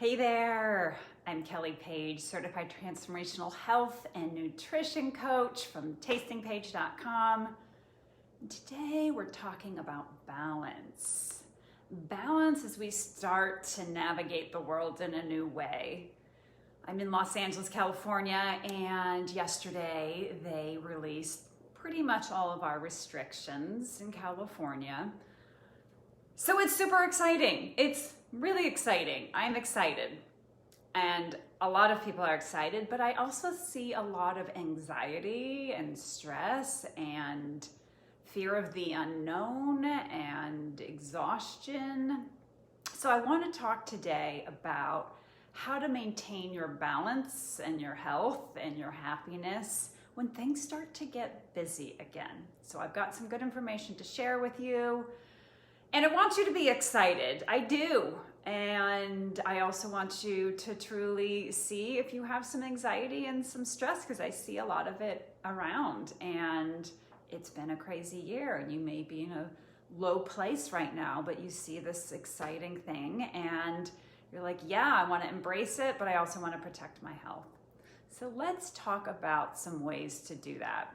Hey there, I'm Kelly Page, certified transformational health and nutrition coach from tastingpage.com. Today we're talking about balance. Balance as we start to navigate the world in a new way. I'm in Los Angeles, California, and yesterday they released pretty much all of our restrictions in California. So it's super exciting. It's really exciting. I'm excited. And a lot of people are excited, but I also see a lot of anxiety and stress and fear of the unknown and exhaustion. So I want to talk today about how to maintain your balance and your health and your happiness when things start to get busy again. So I've got some good information to share with you. And I want you to be excited. I do. And I also want you to truly see if you have some anxiety and some stress, because I see a lot of it around. And it's been a crazy year, and you may be in a low place right now, but you see this exciting thing and you're like, yeah, I want to embrace it, but I also want to protect my health. So let's talk about some ways to do that.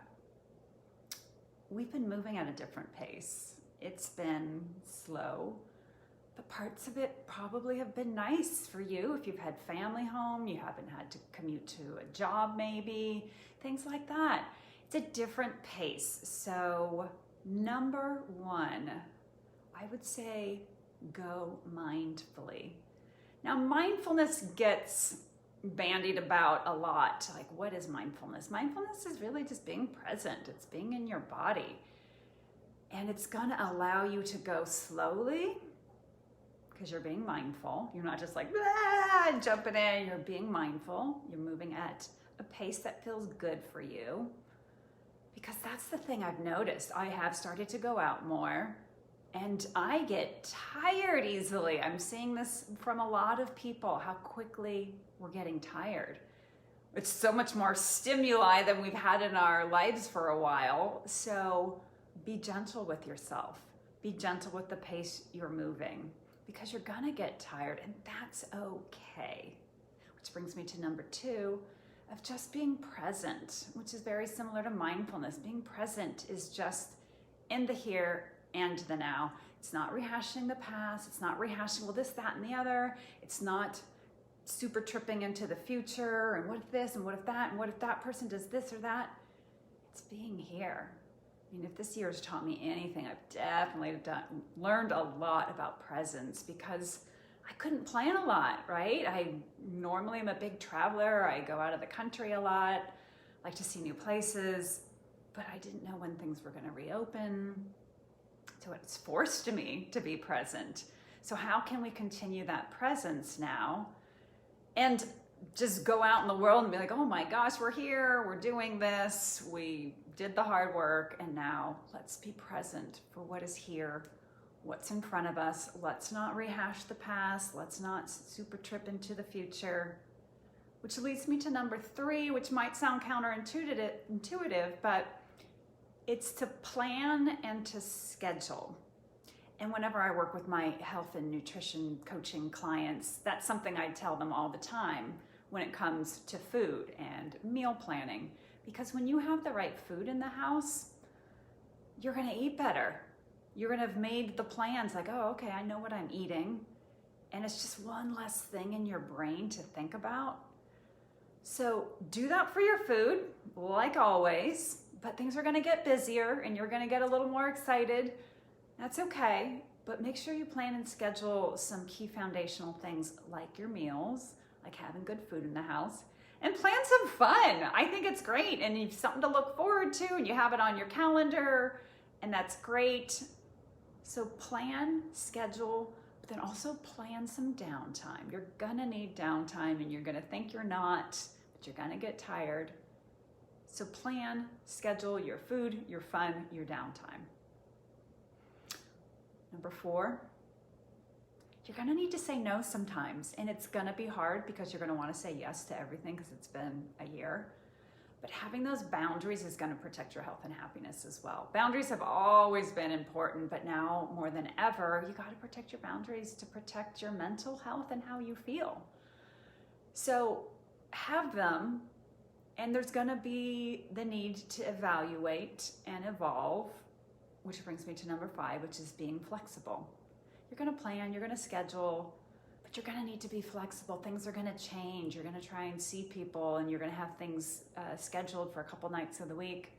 We've been moving at a different pace. It's been slow, but parts of it probably have been nice for you. If you've had family home, you haven't had to commute to a job maybe, things like that. It's a different pace. So number one, I would say go mindfully. Now mindfulness gets bandied about a lot. Like, what is mindfulness? Mindfulness is really just being present. It's being in your body. And it's going to allow you to go slowly because you're being mindful. You're not just like, jumping in. You're being mindful. You're moving at a pace that feels good for you. Because that's the thing I've noticed. I have started to go out more and I get tired easily. I'm seeing this from a lot of people, how quickly we're getting tired. It's so much more stimuli than we've had in our lives for a while. So be gentle with yourself. Be gentle with the pace you're moving, because you're gonna get tired, and that's okay. Which brings me to number two of just being present, which is very similar to mindfulness. Being present is just in the here and the now. It's not rehashing the past. It's not rehashing, well, this, that, and the other. It's not super tripping into the future and what if this and what if that and what if that person does this or that. It's being here. I mean, if this year has taught me anything, I've definitely learned a lot about presence, because I couldn't plan a lot, right? I normally am a big traveler. I go out of the country a lot, like to see new places, but I didn't know when things were going to reopen. So it's forced me to be present. So how can we continue that presence now and just go out in the world and be like, oh my gosh, we're here, we're doing this, we did the hard work, and now let's be present for what is here, what's in front of us. Let's not rehash the past. Let's not super trip into the future. Which leads me to number three, which might sound counterintuitive, but it's to plan and to schedule. And whenever I work with my health and nutrition coaching clients, that's something I tell them all the time when it comes to food and meal planning. Because when you have the right food in the house, you're gonna eat better. You're gonna have made the plans like, oh, okay, I know what I'm eating. And it's just one less thing in your brain to think about. So do that for your food, like always, but things are gonna get busier and you're gonna get a little more excited. That's okay, but make sure you plan and schedule some key foundational things like your meals, like having good food in the house, and plan some fun. I think it's great, and you've something to look forward to, and you have it on your calendar, and that's great. So plan, schedule, but then also plan some downtime. You're gonna need downtime, and you're gonna think you're not, but you're gonna get tired. So plan, schedule your food, your fun, your downtime. Number four, you're gonna need to say no sometimes, and it's gonna be hard because you're gonna wanna say yes to everything because it's been a year. But having those boundaries is gonna protect your health and happiness as well. Boundaries have always been important, but now more than ever, you gotta protect your boundaries to protect your mental health and how you feel. So have them, and there's going to be the need to evaluate and evolve, which brings me to number 5, which is being flexible. You're going to plan, you're going to schedule, but you're going to need to be flexible. Things are going to change. You're going to try and see people, and you're going to have things scheduled for a couple nights of the week.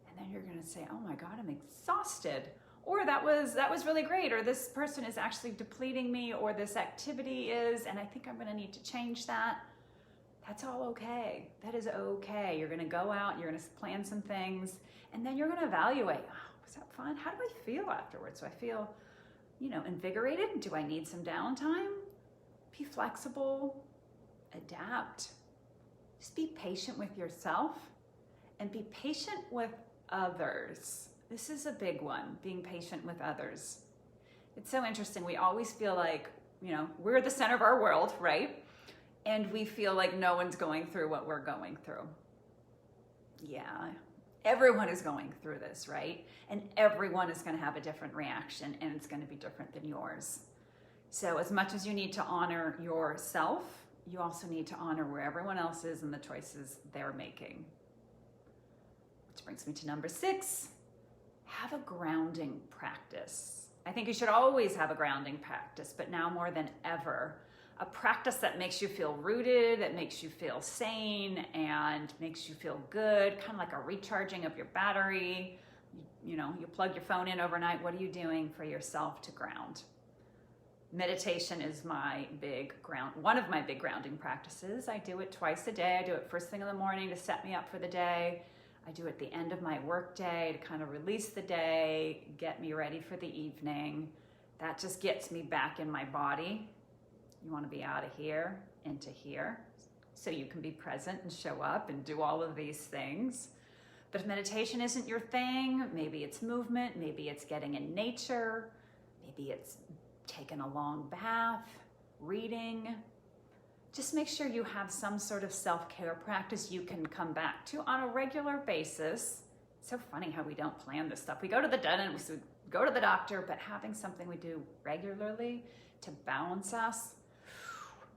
And then you're going to say, oh my God, I'm exhausted. Or that was really great. Or this person is actually depleting me, or this activity is, and I think I'm going to need to change that. That's all okay. That is okay. You're going to go out, you're going to plan some things, and then you're going to evaluate. Oh, was that fun? How do I feel afterwards? Do I feel, invigorated? Do I need some downtime? Be flexible, adapt. Just be patient with yourself and be patient with others. This is a big one, being patient with others. It's so interesting. We always feel like, we're the center of our world, right? And we feel like no one's going through what we're going through. Yeah, everyone is going through this, right? And everyone is going to have a different reaction, and it's going to be different than yours. So as much as you need to honor yourself, you also need to honor where everyone else is and the choices they're making. Which brings me to number 6, have a grounding practice. I think you should always have a grounding practice, but now more than ever, a practice that makes you feel rooted, that makes you feel sane and makes you feel good, kind of like a recharging of your battery. You plug your phone in overnight. What are you doing for yourself to ground? Meditation is one of my big grounding practices. I do it twice a day. I do it first thing in the morning to set me up for the day. I do it at the end of my work day to kind of release the day, get me ready for the evening. That just gets me back in my body. You want to be out of here into here so you can be present and show up and do all of these things. But if meditation isn't your thing, maybe it's movement, maybe it's getting in nature, maybe it's taking a long bath, reading. Just make sure you have some sort of self-care practice you can come back to on a regular basis. It's so funny how we don't plan this stuff. We go to the dentist, we go to the doctor, but having something we do regularly to balance us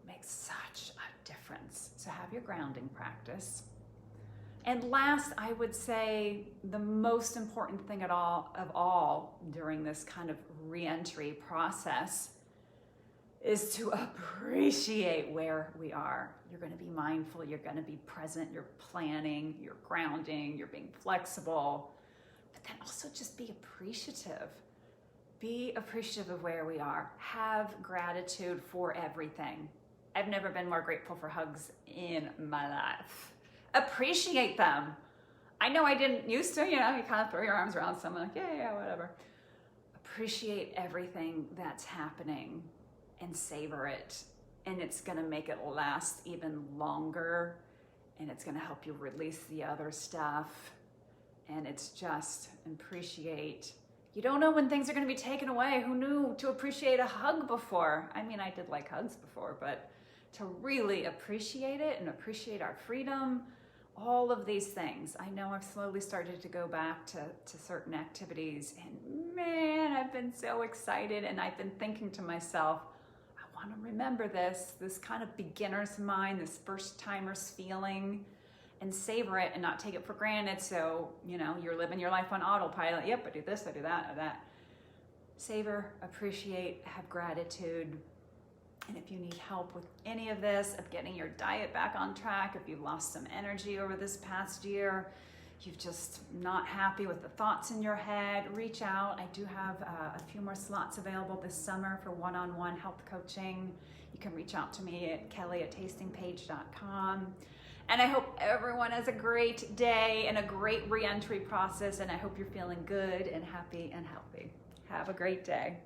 makes such a difference. So have your grounding practice. And last, I would say the most important thing of all during this kind of re-entry process is to appreciate where we are. You're going to be mindful, you're going to be present, you're planning, you're grounding, you're being flexible, but then also just be appreciative. Be appreciative of where we are. Have gratitude for everything. I've never been more grateful for hugs in my life. Appreciate them. I know I didn't used to, you kind of throw your arms around someone like, yeah, whatever. Appreciate everything that's happening and savor it. And it's going to make it last even longer. And it's going to help you release the other stuff. And it's just appreciate. You don't know when things are going to be taken away. Who knew to appreciate a hug before? I mean, I did like hugs before, but to really appreciate it and appreciate our freedom, all of these things. I know I've slowly started to go back to certain activities, and man, I've been so excited, and I've been thinking to myself, I want to remember this kind of beginner's mind, this first timer's feeling, and savor it and not take it for granted. So, you're living your life on autopilot. Yep, I do this, I do that, I do that. Savor, appreciate, have gratitude. And if you need help with any of this, of getting your diet back on track, if you've lost some energy over this past year, you're just not happy with the thoughts in your head, reach out. I do have a few more slots available this summer for one-on-one health coaching. You can reach out to me at kelly@tastingpage.com. And I hope everyone has a great day and a great re-entry process, and I hope you're feeling good and happy and healthy. Have a great day.